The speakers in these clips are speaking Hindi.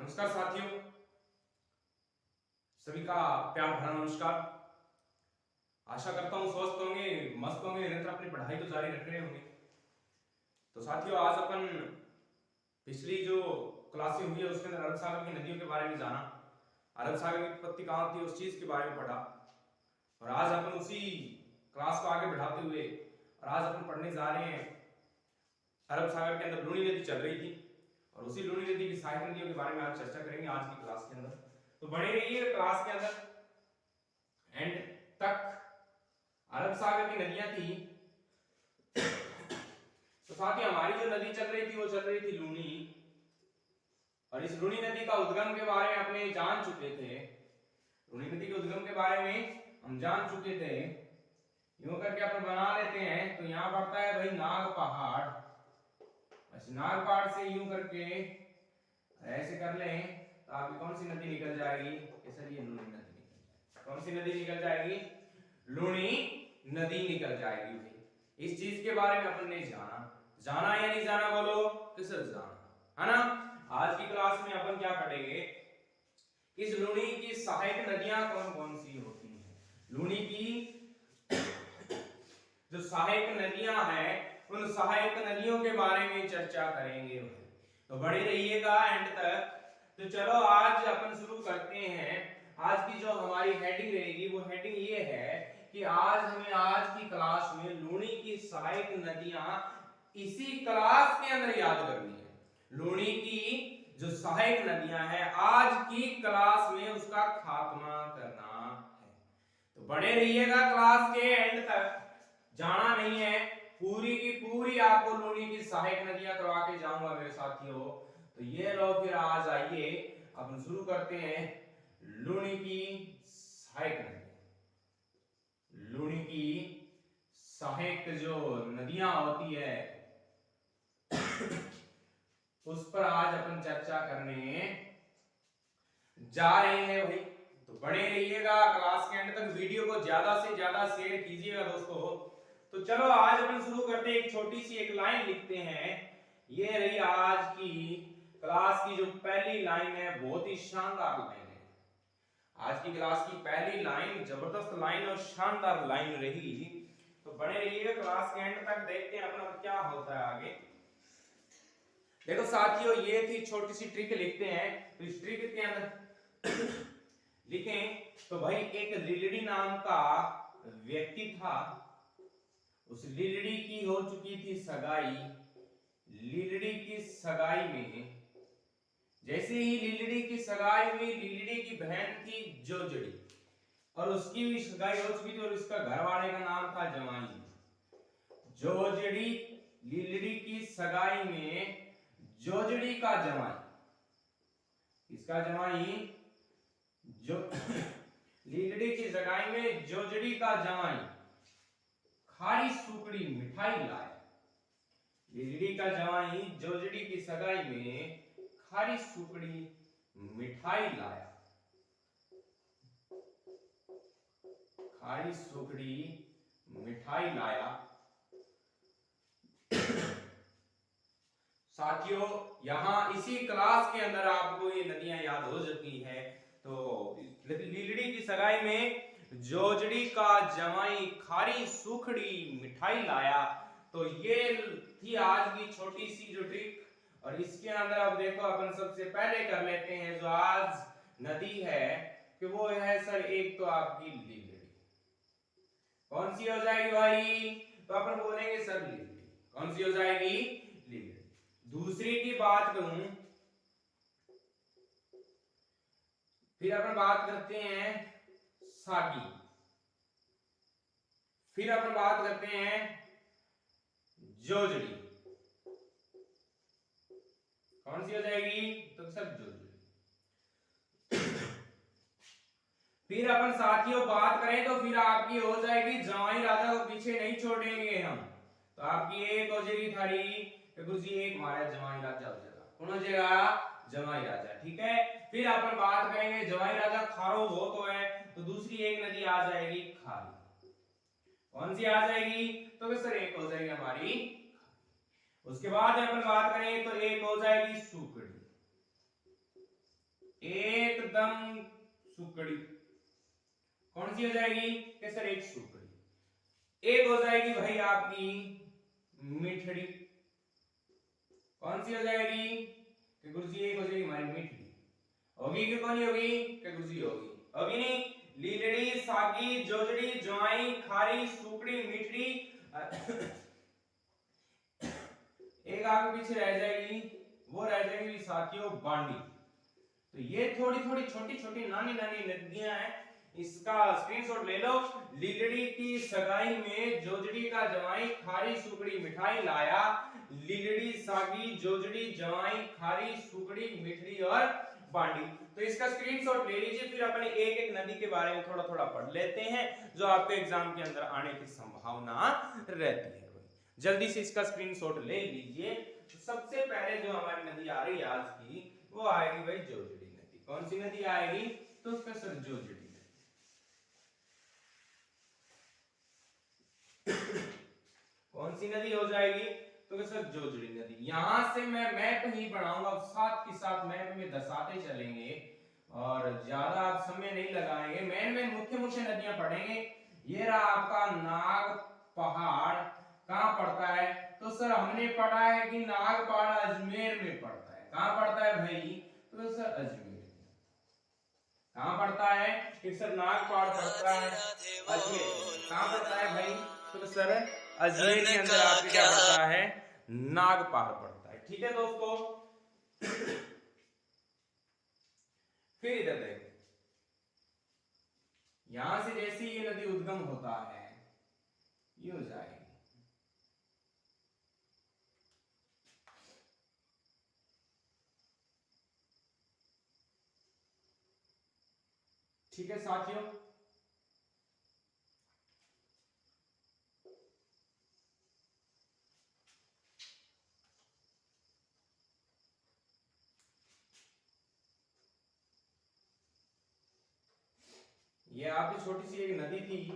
नमस्कार साथियों, सभी का प्यार भरा नमस्कार। आशा करता हूँ स्वस्थ होंगे, मस्त होंगे, निरंतर अपनी पढ़ाई तो जारी रख रहे होंगे। तो साथियों, आज अपन पिछली जो क्लासें हुई है उसके अंदर अरब सागर की नदियों के बारे में जाना, अरब सागर की उत्पत्ति कहाँ होती है उस चीज के बारे में पढ़ा। और आज अपन उसी क्लास को आगे बढ़ाते हुए और आज अपन पढ़ने जा रहे हैं अरब सागर के अंदर लूनी नदी चल रही थी और उसी लूनी नदी की सहायक नदियों के बारे में आज चर्चा करेंगे आज की क्लास के अंदर। तो बने रहिए क्लास के अंदर एंड तक। अरब सागर की नदियां थी तो साथ ही हमारी जो नदी चल रही थी वो चल रही थी लूनी। और इस लूनी नदी का उद्गम के बारे में अपने जान चुके थे। लूनी नदी के उद्गम के बारे में हम जान चुके थे। यूं करके अपन बना लेते हैं। तो यहाँ पड़ता है भाई नाग पहाड़। बस नाग पहाड़ से यूं करके ऐसे कर लें तो आपकी कौन सी नदी निकल जाएगी? सर ये लूनी नदी निकल जाएगी। कौन सी नदी निकल जाएगी? लूनी नदी निकल जाएगी। भाई इस चीज के बारे में अपन ने जाना या नहीं जाना? बोलो कि सर जाना है ना। आज की क्लास में अपन क्या पढ़ेंगे? इस लूनी की सहायक नदियां कौन कौन सी होती हैं। लूनी की जो सहायक नदियां हैं उन सहायक नदियों के बारे में चर्चा करेंगे। तो बड़े रहिएगा एंड तक। तो चलो आज अपन शुरू करते हैं। आज की जो हमारी हेडिंग रहेगी वो हेडिंग ये है कि आज हमें आज की क्लास में लूनी की सहायक नदियां इसी क्लास के अंदर याद करनी है। लूनी की जो सहायक नदियां हैं आज की क्लास में उसका खात्मा करना है। तो बने रहिएगा क्लास के एंड तक, जाना नहीं है। पूरी की पूरी आपको लूनी की सहायक नदियां करवा के जाऊंगा मेरे साथियों। तो ये लो फिर आज आइए अपन शुरू करते हैं लूनी की सहायक नदी। लूनी की सहायक जो नदियां होती है उस पर आज अपन चर्चा करने जा रहे हैं भाई। तो बने रहिएगा क्लास के एंड तक। वीडियो को ज्यादा से ज्यादा शेयर कीजिएगा दोस्तों। तो चलो आज अपन शुरू करते हैं। एक छोटी सी एक लाइन लिखते हैं। ये रही आज की क्लास की जो पहली लाइन है, बहुत ही शानदार लाइन है। आज की क्लास की पहली लाइन जबरदस्त लाइन और शानदार लाइन रही। तो बने रहिएगा क्लास के एंड तक। देखते हैं अपना क्या होता है आगे। देखो साथियों, ये थी छोटी सी ट्रिक लिखते हैं। तो इस ट्रिक के अंदर लिखें तो भाई एक लिलड़ी नाम का व्यक्ति था। उस लिलड़ी की हो चुकी थी सगाई। लिलड़ी की सगाई में जैसे ही लिलड़ी की सगाई हुई, लिलड़ी की बहन थी जोजड़ी और उसकी भी सगाई हो चुकी थी और इसका घर वाले का नाम था जमाई। जोजड़ी लिलड़ी की सगाई में जोजड़ी का जमाई, इसका जमाई जो लिलड़ी की सगाई में जोजड़ी का जमाई खारी सुकड़ी मिठाई लाया। लिलड़ी का जमाई जोजड़ी की सगाई में खारी सुकड़ी मिठाई लाया। खारी सुकड़ी मिठाई लाया। साथियों, यहां इसी क्लास के अंदर आपको ये नदियां याद हो जाती है। तो लिलड़ी की सगाई में जोजड़ी का जमाई खारी सुखड़ी मिठाई लाया। तो ये थी आज की छोटी सी जो ट्रिक। और इसके अंदर अब देखो अपन सबसे पहले कर लेते हैं जो आज नदी है कि वो है सर एक तो आपकी लिलड़ी। कौन सी हो जाएगी भाई? तो अपन बोलेंगे सर लिलड़ी। कौन सी हो जाएगी? लिलड़ी। दूसरी की बात करूं, फिर अपन बात करते हैं सागी। फिर अपन बात करते हैं जोजड़ी। कौन सी हो जाएगी? तो सब जोजड़ी। फिर अपन साथियों बात करें तो फिर आपकी हो जाएगी जमाई राजा को पीछे नहीं छोड़ेंगे हम। तो आपकी एक हो जाएगी थारी गुरुजी एक हमारा जमाई राजा हो जाएगा। कौन हो जाएगा? जमाई राजा। ठीक है। फिर अपन बात करेंगे जमाई राजा खारो हो तो है, तो दूसरी एक नदी आ जाएगी खारी। कौन सी आ जाएगी? तो सर एक हो जाएगी हमारी। उसके बाद अपन बात करें तो एक हो जाएगी सुकड़ी। एकदम सुकड़ी। कौन सी हो जाएगी कि सर एक सुकड़ी। एक हो जाएगी भाई आपकी मिठड़ी। कौन सी हो जाएगी कि गुरुजी एक हो जाएगी हमारी मिठड़ी। होगी कि कौन होगी कि गुरुजी होगी, होगी नहीं। लीलड़ी, सागी, जोजड़ी, ज्वाई, खारी, सुकड़ी, मिठड़ी। एक आगे पीछे रह जाएगी, वो रह जाएगी साथियों बांडी। तो ये थोड़ी थोड़ी छोटी छोटी नानी नानी नदियां हैं, इसका स्क्रीनशॉट ले लो। लीलड़ी की सगाई में जोजड़ी का जवाई खारी सुकड़ी मिठाई लाया। लीलड़ी, सागी, जोजड़ी, जवाई, खारी, सुकड़ी, मिठड़ी और बांडी। तो इसका स्क्रीनशॉट ले लीजिए, फिर अपने एक एक नदी के बारे में थोड़ा थोड़ा पढ़ लेते हैं, जो आपके एग्जाम के अंदर आने की संभावना रहती है। जल्दी से इसका स्क्रीनशॉट ले लीजिए। सबसे पहले जो हमारी नदी आ रही है आज की, वो आएगी भाई जोजड़ी नदी। कौन सी नदी आएगी तो उसका सर जोजड़ी नदी। कौन सी नदी हो जाएगी तो सर जोजड़ी नदी। यहां से मैं मैप ही बनाऊंगा, साथ के साथ मैप में दर्शाते चलेंगे और ज्यादा आप समय नहीं लगाएंगे। मेन मुख्य मुख्य नदियां पढ़ेंगे। ये रहा आपका नाग पहाड़, कहां पड़ता है तो सर हमने पढ़ा है कि नाग पहाड़ अजमेर में पड़ता है। कहां पड़ता है भाई तो सर अजमेर। कहां पड़ता है कि सर नाग पहाड़ पड़ता है अजमेर। कहां पड़ता है भाई तो सर अजमेर के अंदर आपके क्या पड़ता है, नाग पहाड़ पड़ता है। ठीक है दोस्तों। फिर इधर देखो, यहां से जैसे ये नदी उद्गम होता है, ये हो जाएगी ठीक है साथियों। ये आपकी छोटी सी एक नदी थी,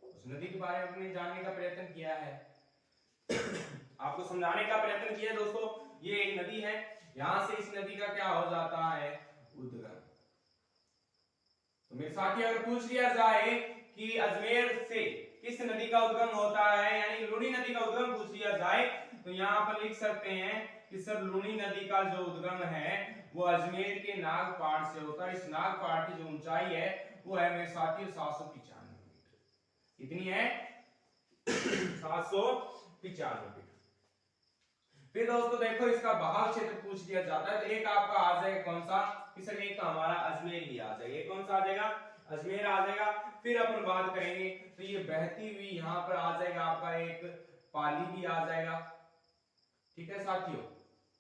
उस नदी के बारे में आपने जानने का प्रयत्न किया है। आपको समझाने का प्रयत्न किया दोस्तों। ये एक नदी है, यहां से इस नदी का क्या हो जाता है उद्गम। तो मेरे साथी अगर पूछ लिया जाए कि अजमेर से किस नदी का उद्गम होता है, यानी लूनी नदी का उद्गम पूछ लिया जाए, तो यहाँ पर लिख सकते हैं कि सर लूनी नदी का जो उद्गम है वो अजमेर के नाग पहाड़ से होता है। इस नाग पहाड़ की जो ऊंचाई है वो है मेरे साथियों 795 मीटर। कितनी है 795 मीटर। फिर दोस्तों देखो, इसका बहाव क्षेत्र पूछ लिया जाता है, तो एक आपका आ जाएगा कौन सा कि सर एक तो हमारा अजमेर ही आ जाएगा। कौन सा आ जाएगा अजमेर आ जाएगा। फिर अपन बात करेंगे तो ये बहती हुई यहाँ पर आ जाएगा आपका एक पाली भी आ जाएगा। ठीक है साथियों,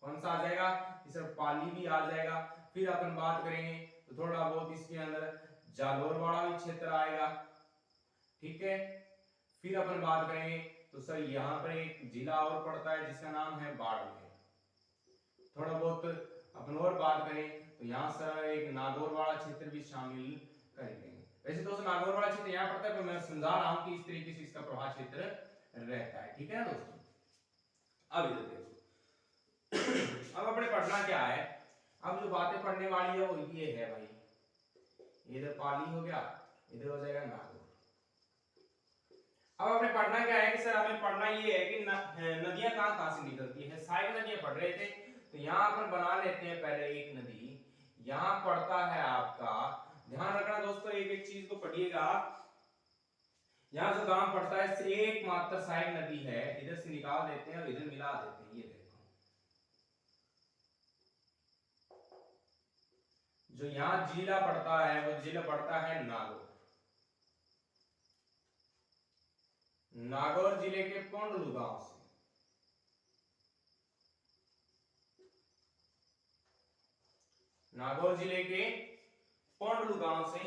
कौन सा आ जाएगा कि सर पाली भी आ जाएगा। फिर अपन बात करेंगे तो थोड़ा बहुत इसके अंदर जालोर वाला भी क्षेत्र आएगा। ठीक है, फिर अपन बात करेंगे तो सर यहाँ पर एक जिला और पड़ता है जिसका नाम है बाड़मेर। थोड़ा बहुत अपन और बात करें तो यहाँ सर एक नागौर वाला क्षेत्र भी शामिल करेंगे। वैसे दोस्तों नागौर वाला क्षेत्र यहाँ पड़ता है, पर मैं समझा रहा हूँ कि इस तरीके से इसका प्रभाव क्षेत्र रहता है। ठीक है ना दोस्तों। अब इधर देखो, अब अपने पढ़ना क्या है, अब जो बातें पढ़ने वाली है वो ये है भाई, इधर पाली हो गया, इधर हो जाएगा नागौर। अब अपने पढ़ना क्या है कि सर हमें पढ़ना ये है कि नदियां कहां से निकलती है। सारी नदियां पढ़ रहे थे, तो यहाँ अपन बना लेते हैं पहले एक नदी। यहाँ पड़ता है आपका, ध्यान रखना दोस्तों, एक एक चीज को पढ़िएगा। यहाँ जो गांव पड़ता है एकमात्र सहायक नदी है, इधर से निकाल देते हैं और इधर मिला देते हैं। ये देखो, जो यहाँ जिला पड़ता है वो जिला पड़ता है नागौर। नागौर जिले के पोंडलू गांव से। नागौर जिले के पोंडलू गांव से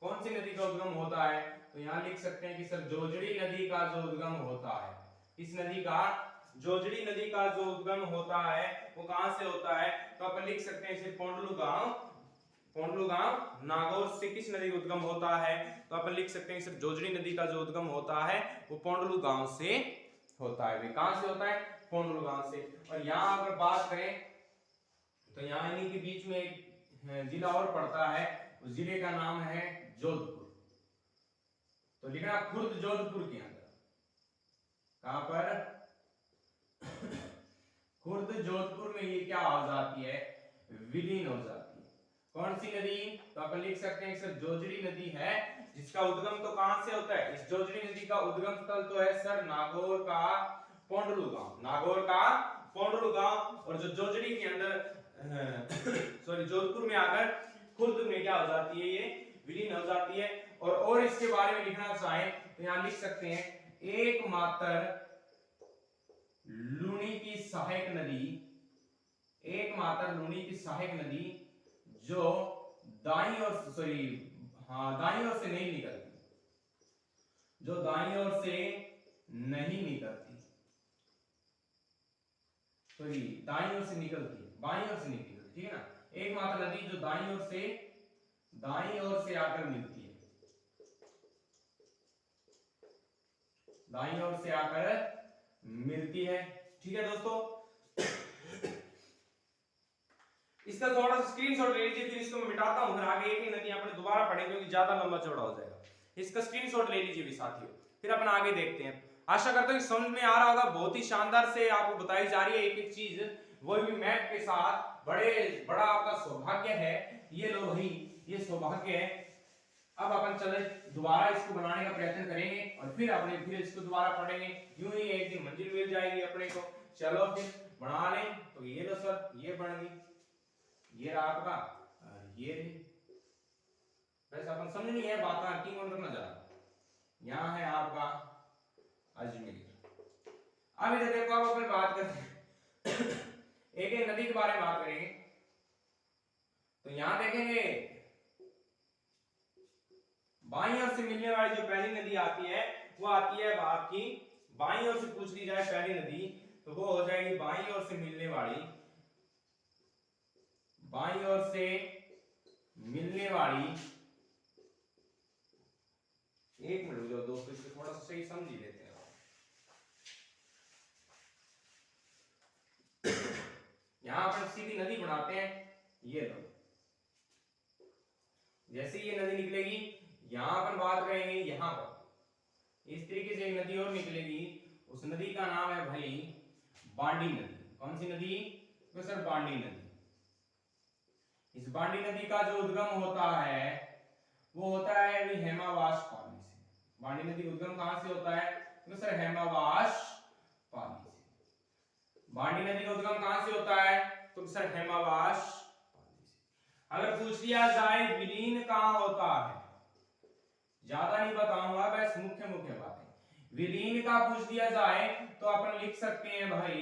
कौन सी नदी का उद्गम होता है, तो यहाँ लिख सकते हैं कि सर जोजड़ी नदी का जो उद्गम होता है, इस नदी का जोजड़ी नदी का जो उद्गम होता है वो कहां से होता है, तो अपन लिख सकते हैं इसे पोंडलू गांव नागौर से किस नदी का उद्गम होता है, तो अपन लिख सकते हैं सर जोजड़ी नदी का जो उद्गम होता है वो पोंडलू गांव से होता है। कहां से होता है पोंडलू गांव से। और यहाँ अगर बात करें तो यहाँ इन्हीं के बीच में एक जिला और पड़ता है, उस जिले का नाम है जोधपुर। तो लिखना खुर्द जोधपुर के अंदर, कहां पर? खुर्द जोधपुर में ये क्या हो जाती है? विलीन हो जाती है। कौन सी नदी? तो अपन लिख सकते हैं सर जोजड़ी नदी है, जिसका उद्गम तो कहां से होता है? इस जोजड़ी नदी का उद्गम स्थल तो है सर नागौर का पोंडलू गांव, नागौर का पोंडलू गांव। और जो जोजड़ी के अंदर सॉरी जोधपुर में आकर खुर्द में क्या हो जाती है? ये विलीन हो जाती है। और इसके बारे में लिखना चाहें तो यहां लिख सकते हैं एकमात्र लूणी की सहायक नदी, एकमात्र लूणी की सहायक नदी जो दाईं ओर दाईं ओर से नहीं निकलती, जो दाईं ओर से नहीं निकलती, सॉरी दाईं ओर से निकलती है, बाईं ओर से नहीं निकलती, ठीक है ना। एकमात्र नदी जो दाईं ओर से आकर मिलती है, दाईं ओर से आकर मिलती है, ठीक है दोस्तों। इसका थोड़ा सा स्क्रीनशॉट ले लीजिए, फिर इसको मैं मिटाता हूं, फिर आगे एक ही नदी अपन दोबारा पढ़ेंगे क्योंकि ज्यादा लंबा चौड़ा हो जाएगा। इसका स्क्रीनशॉट ले लीजिए भी साथियों, फिर अपन आगे देखते हैं। आशा करता हूं कि समझ में आ रहा होगा। बहुत ही शानदार से आपको बताई जा रही है एक एक चीज, वो भी मैप के साथ। बड़ा आपका सौभाग्य है ये। लो भाई ये सौभाग्य है। अब अपन चले दोबारा इसको बनाने का प्रयत्न करेंगे और फिर इसको दोबारा पढ़ेंगे। यूं ही एक दिन मंजिल मिल जाएगी अपने को। चलो फिर बना लें। तो ये लो सर, ये बन गई, ये रहा आपका, ये वैसे अपन समझनी है बात, टीम करना जा रहा। यहाँ है आपका अजमेर। अब इधर देखो, अब अपन बात करते हैं एक एक नदी के बारे में बात करेंगे। तो यहां देखेंगे बाईं ओर से मिलने वाली जो पहली नदी आती है वो आती है आपकी, बाईं ओर से पूछ ली जाए पहली नदी तो वो हो जाएगी बाईं ओर से मिलने वाली, बाईं ओर से मिलने वाली। एक मिनट रुको दोस्तों, इसको थोड़ा सा सही समझ ही लेते हैं। यहां पर सीधी नदी बनाते हैं, ये लो। जैसे ये नदी निकलेगी, यहां पर बात करेंगे, यहां पर इस तरीके से एक नदी और निकलेगी। उस नदी का नाम है भाई बांडी नदी। कौन सी नदी? तो सर बांडी नदी। इस बांडी नदी का जो उद्गम होता है वो होता है अभी हेमावास पाली से। बांडी नदी उद्गम कहां से होता है? तो सर हेमावास पाली से। बांडी नदी का उद्गम कहां से होता है? तो सर हेमावास पाली से। अगर पूछ लिया जाए विलीन कहां होता है, ज्यादा नहीं बताऊंगा, बस मुख्य मुख्य बातें। विलीन का पूछ लिया जाए तो अपन लिख सकते हैं भाई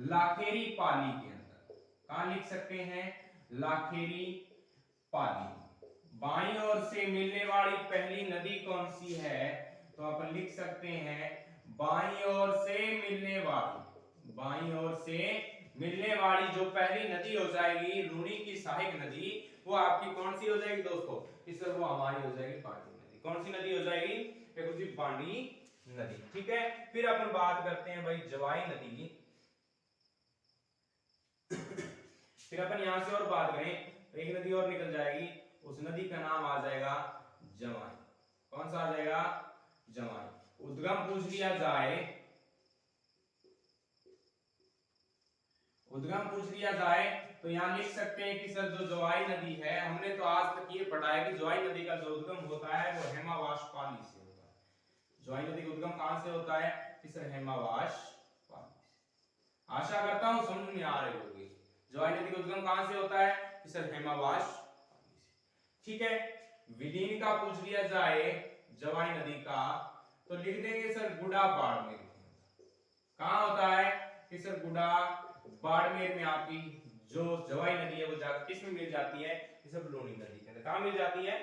लाखेरी पाली के अंदर। कहां लिख सकते हैं? लाखेरी पाली। बाईं ओर से मिलने वाली पहली नदी कौन सी है? तो अपन लिख सकते हैं बाईं ओर से मिलने वाली, बाईं ओर से मिलने वाली जो पहली नदी हो जाएगी लूणी की सहायक नदी, वो आपकी कौन सी हो जाएगी दोस्तों? इस तरह वो हमारी हो जाएगी बांडी नदी। कौन सी नदी हो जाएगी? बांडी नदी, ठीक है। फिर अपन बात करते हैं भाई जवाई नदी। फिर अपन यहां से और बात करें तो एक नदी और निकल जाएगी, उस नदी का नाम आ जाएगा जवाई। कौन सा आ जाएगा? जवाई। उद्गम पूछ लिया जाए, उद्गम पूछ लिया जाए तो यहां लिख सकते हैं कि सर जो जवाई नदी है, हमने तो आज तक ये पढ़ा है कि जवाई नदी का जो उद्गम होता है वो हेमावास पाली से होता है। जवाई नदी का उद्गम कहां से होता है? कि सर हेमावास पाली से। आशा करता हूं समझ में आ रही होगी। जवाई नदी का उद्गम कहां से होता है? कि सर हेमावास पाली से, ठीक है। विलीन का पूछ लिया जाए जवाई नदी का तो लिख देंगे सर गुड़ा बाड़मेर। कहां होता है? कि सर गुड़ा बाड़मेर में आपकी जो जवाई नदी है वो जाकर किस में मिल जाती है? ये सब लूणी नदी के अंदर। कहां मिल जाती है?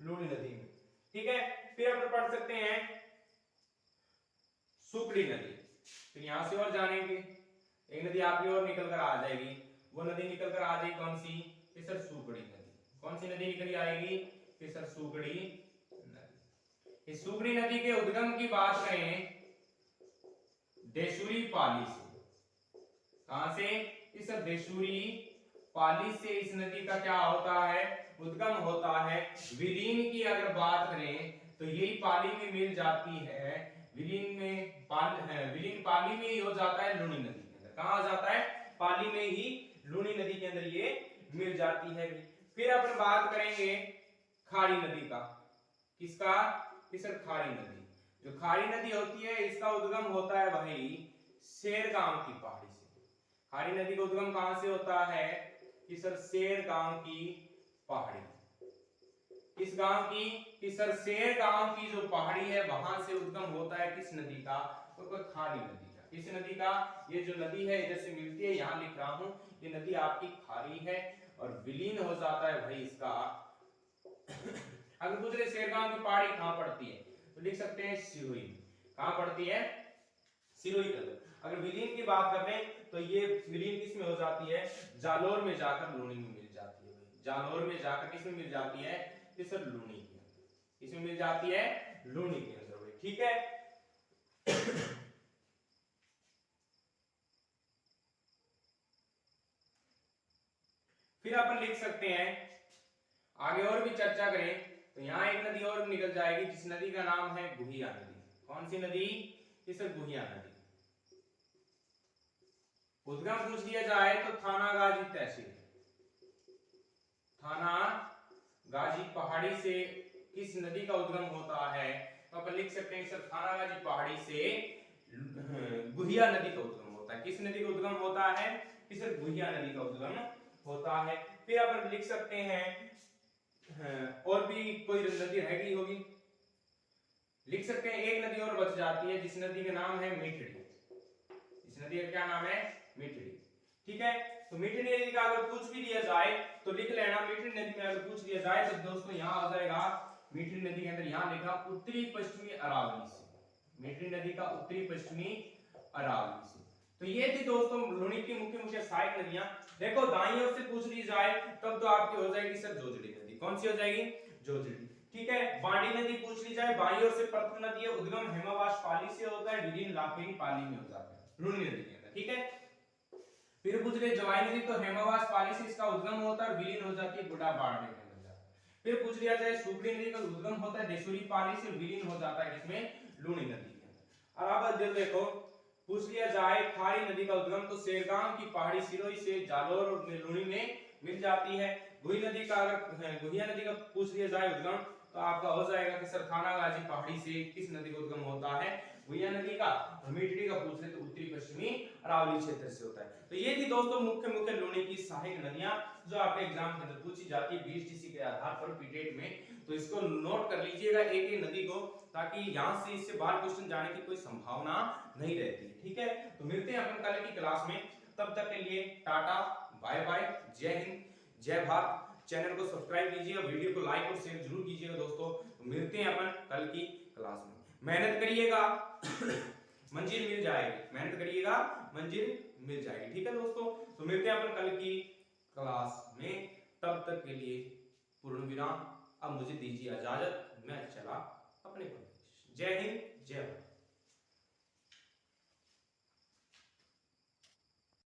लूणी नदी में, ठीक है। फिर अपन पढ़ सकते हैं सुकड़ी नदी। फिर यहां से और जानेंगे, एक नदी आपकी और निकल कर आ जाएगी। वो नदी निकल कर आ जाएगी कौन सी? कि सर सुकड़ी नदी। कौन सी नदी निकल आएगी? कि सर सुकड़ी नदी। इस सुकड़ी नदी के उद्गम की बात करें देशुरी पाली से। कहां से? किस देशूरी पाली से इस नदी का क्या होता है, उद्गम होता है। विलीन की अगर बात करें तो यही पाली में मिल जाती है, विलीन पाली में ही हो जाता है लूनी नदी के अंदर। कहां आ जाता है, पाली में ही लूनी नदी के अंदर ये मिल जाती है। फिर अपन बात करेंगे खारी नदी का। किसका, किसर खारी नदी। जो खारी नदी होती है इसका उद्गम होता है वही शेरगांव की पहाड़ी से। खारी नदी का उद्गम कहां से होता है, किसर शेरगांव की पहाड़ी। किस गांव की, किसर शेरगांव की जो पहाड़ी है वहां से उद्गम होता है किस नदी का, तो खारी नदी का। किस नदी का, ये जो नदी है इधर से मिलती है, यहां लिख रहा हूं, ये नदी आपकी खारी है और विलीन हो जाता है भाई इसका। अगर दूसरे शेरगांव की पहाड़ी कहां पड़ती है तो लिख सकते हैं सिरोही। कहां पड़ती है, सिरोही के अंदर। अगर विलीन की बात कर लें तो ये विलीन किस में हो जाती है, जालोर में जाकर लूनी में मिल जाती है। जालोर में जाकर किस में मिल जाती है, किस लूनी के अंदर। इसमें मिल जाती है लूनी के अंदर। ठीक है। फिर अपन लिख सकते हैं, आगे और भी चर्चा करें तो यहाँ एक नदी और निकल जाएगी जिस नदी का नाम है गुहिया नदी। कौन सी नदी, किस गुहिया नदी। उद्गम पूछ लिया जाए तो थानागाजी तहसील, थाना गाजी पहाड़ी से किस नदी का उद्गम होता है, तो अपन लिख सकते हैं सर थानागाजी पहाड़ी से गुहिया नदी का उद्गम होता है। किस नदी का उद्गम होता है, किस गुहिया नदी का उद्गम होता है। फिर अपन लिख सकते हैं और भी कोई नदी रह गई होगी, लिख सकते हैं एक नदी और बच जाती है जिस नदी का नाम है मीठड़ी। इस नदी का क्या नाम है, मीठड़ी। ठीक है। तो मीठड़ी नदी का अगर पूछ भी लिया जाए तो लिख लेना, मीठड़ी नदी में अगर पूछ लिया जाए तो दोस्तों यहां आ जाएगा मीठड़ी नदी के अंदर, यहां लिखा उत्तरी पश्चिमी अरावली से। मीठड़ी नदी का उत्तरी पश्चिमी अरावली से। तो ये थी दोस्तों लूनी की मुख्य मुख्य सहायक नदियां। देखो दाईं ओर से पूछ ली जाए तब तो आपकी हो जाएगी सर जोजड़ी नदी। कौन सी हो जाएगी, जोजड़ी। ठीक है। बांडी नदी पूछ ली जाए, बाईं ओर से प्रथम नदी है, उद्गम हेमावास पाली से होता है, विलीन लाखेरी पाली में हो जाता है लूनी नदी के अंदर। ठीक है। फिर पूछ रहे जवाई नदी, तो हेमावास पाली से इसका उद्गम होता है, विलीन हो जाती है बुढ़ा बाड़मे के अंदर। फिर पूछ लिया जाए सुपड़ी नदी का उद्गम होता है देशूरी पाली से, विलीन हो जाता है किसमें, लूनी नदी के अंदर। और अब देखो पूछ लिया जाए खारी नदी का उद्गम, तो शेरगांव की पहाड़ी सिरोही से जालोर और लूनी में मिल जाती है। गुहिया नदी का अगर गुहिया नदी का पूछ लिया जाए उद्गम तो आपका हो जाएगा कि सर थानागाजी पहाड़ी से किस नदी का उद्गम होता है, गुहिया नदी का। और मीठड़ी का पूछ ले तो उत्तरी पश्चिमी अरावली क्षेत्र से होता है। तो ये थी दोस्तों मुख्य मुख्य लूनी की सहायक नदियां जो आपके एग्जाम के अंदर पूछी जाती है बीएसटीसी के आधार पर पीटेट में। तो इसको नोट कर लीजिएगा एक एक नदी को, ताकि यहां से इससे बाहर क्वेश्चन जाने की कोई संभावना नहीं रहती। ठीक है। तो मिलते हैं अपन कल की क्लास में, तब तक के लिए टाटा बाय बाय, जय हिंद जय भारत। चैनल को सब्सक्राइब कीजिएगा, वीडियो को लाइक और शेयर जरूर कीजिएगा दोस्तों। तो मिलते हैं अपन कल की क्लास में। मेहनत करिएगा मंजिल मिल जाएगी, मेहनत करिएगा मंजिल मिल जाएगी। ठीक है दोस्तों। तो मिलते हैं अपन कल की क्लास में, तब तक के लिए पूर्ण विराम। अब मुझे दीजिए इजाजत, मैं चला अपने पर। जय हिंद जय भारत।